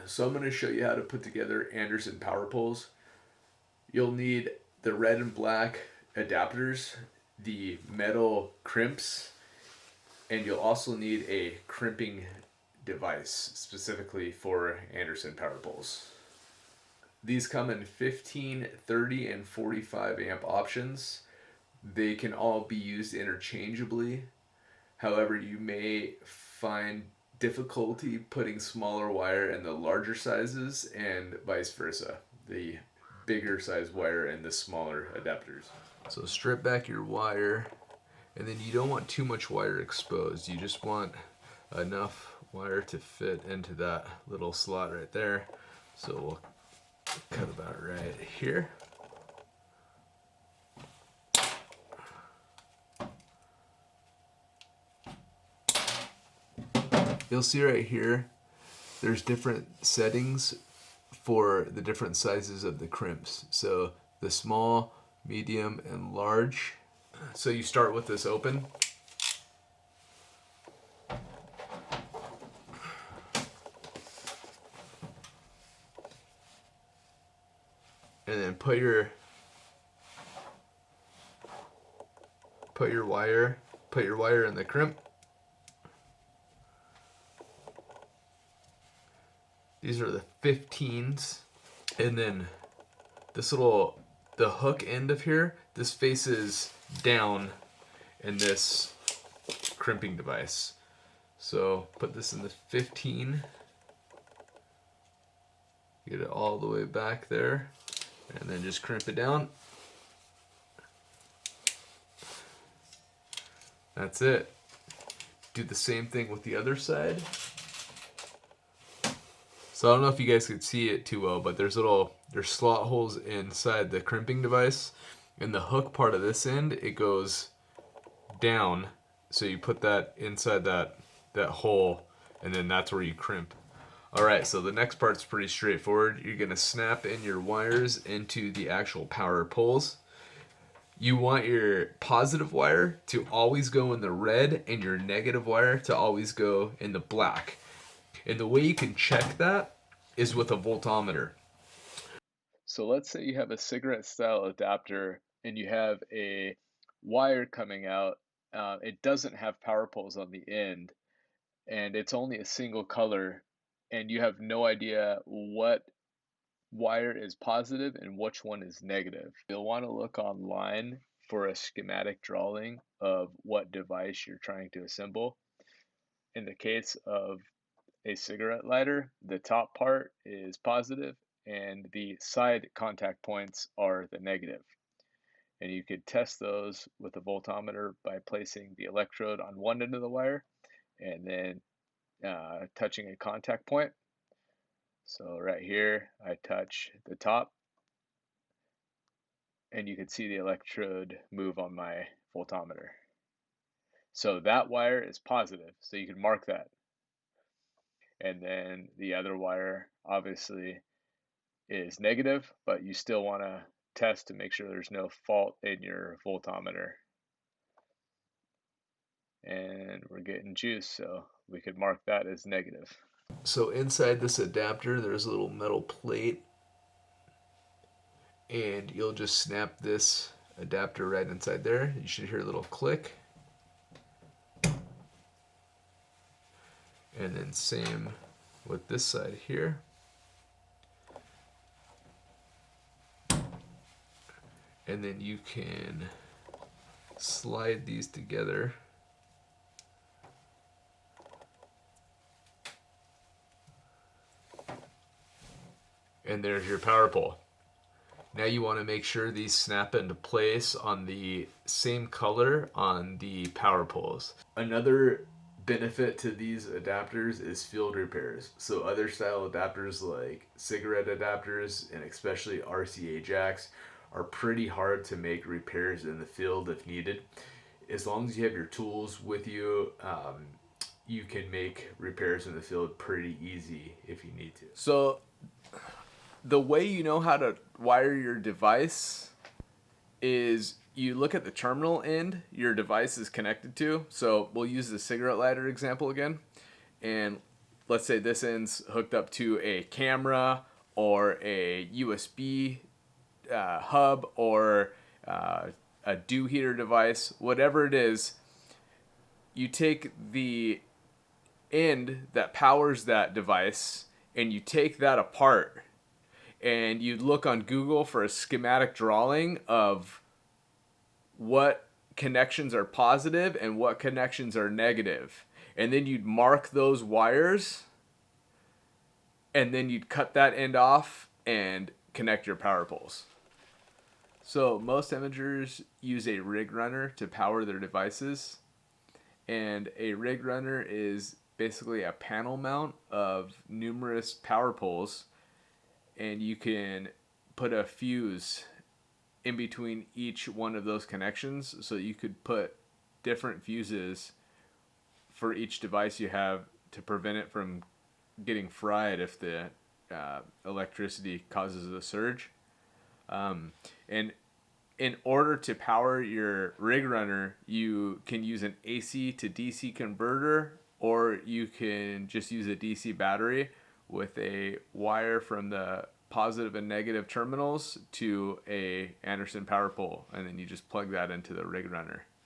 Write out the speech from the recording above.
So I'm going to show you how to put together Anderson power poles. You'll need the red and black adapters, the metal crimps, and you'll also need a crimping device specifically for Anderson power poles. These come in 15, 30, and 45 amp options. They can all be used interchangeably. However, you may find difficulty putting smaller wire in the larger sizes and vice versa. The bigger size wire and the smaller adapters. So strip back your wire, and then you don't want too much wire exposed. You just want enough wire to fit into that little slot right there. So we'll cut about right here. You'll see right here, there's different settings for the different sizes of the crimps. So the small, medium, and large. So you start with this open. And then put your wire in the crimp. These are the 15s. And then the hook end of here, this faces down in this crimping device. So put this in the 15. Get it all the way back there. And then just crimp it down. That's it. Do the same thing with the other side. So I don't know if you guys could see it too well, but there's slot holes inside the crimping device. And the hook part of this end, it goes down. So you put that inside that hole, and then that's where you crimp. Alright, so the next part's pretty straightforward. You're going to snap in your wires into the actual power poles. You want your positive wire to always go in the red and your negative wire to always go in the black. And the way you can check that is with a voltmeter. So let's say you have a cigarette style adapter and you have a wire coming out. It doesn't have power poles on the end, and it's only a single color, and you have no idea what wire is positive and which one is negative. You'll want to look online for a schematic drawing of what device you're trying to assemble. In the case of a cigarette lighter, the top part is positive and the side contact points are the negative. And you could test those with a voltmeter by placing the electrode on one end of the wire and then touching a contact point. So right here, I touch the top, and you can see the electrode move on my voltmeter. So that wire is positive, so you can mark that. And then the other wire obviously is negative, but you still want to test to make sure there's no fault in your voltmeter. And we're getting juice, so we could mark that as negative. So inside this adapter, there's a little metal plate, and you'll just snap this adapter right inside there. You should hear a little click. And then same with this side here. And then you can slide these together. And there's your power pole. Now you want to make sure these snap into place on the same color on the power poles. Another benefit to these adapters is field repairs. So other style adapters like cigarette adapters and especially RCA jacks are pretty hard to make repairs in the field if needed. As long as you have your tools with you, you can make repairs in the field pretty easy if you need to. So the way you know how to wire your device is you look at the terminal end your device is connected to. So we'll use the cigarette lighter example again. And let's say this end's hooked up to a camera or a USB hub or a dew heater device, whatever it is, you take the end that powers that device and you take that apart and you look on Google for a schematic drawing of what connections are positive and what connections are negative. And then you'd mark those wires and then you'd cut that end off and connect your power poles. So most imagers use a rig runner to power their devices. And a rig runner is basically a panel mount of numerous power poles. And you can put a fuse in between each one of those connections. So you could put different fuses for each device you have to prevent it from getting fried if the electricity causes a surge. And in order to power your rig runner, you can use an AC to DC converter, or you can just use a DC battery with a wire from the positive and negative terminals to a Anderson power pole, and then you just plug that into the rig runner.